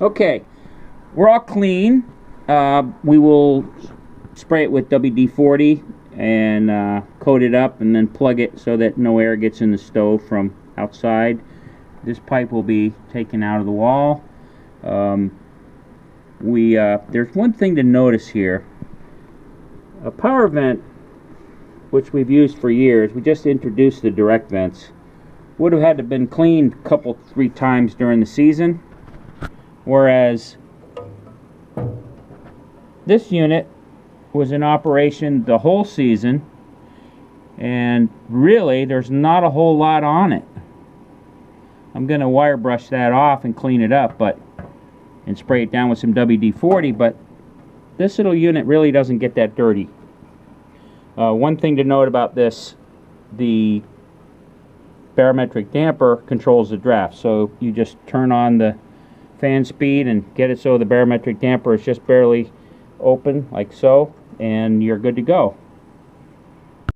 Okay, we're all clean. We will spray it with WD-40 and coat it up and then plug it so that no air gets in the stove from outside. This pipe will be taken out of the wall. There's one thing to notice here. A power vent, which we've used for years, we just introduced the direct vents, would have had to been cleaned a couple, 3 times during the season, whereas this unit was in operation the whole season, and really there's not a whole lot on it. I'm going to wire brush that off and clean it up and spray it down with some WD-40, but this little unit really doesn't get that dirty. One thing to note about this, the barometric damper controls the draft, so you just turn on the fan speed and get it so the barometric damper is just barely open, like so, and you're good to go.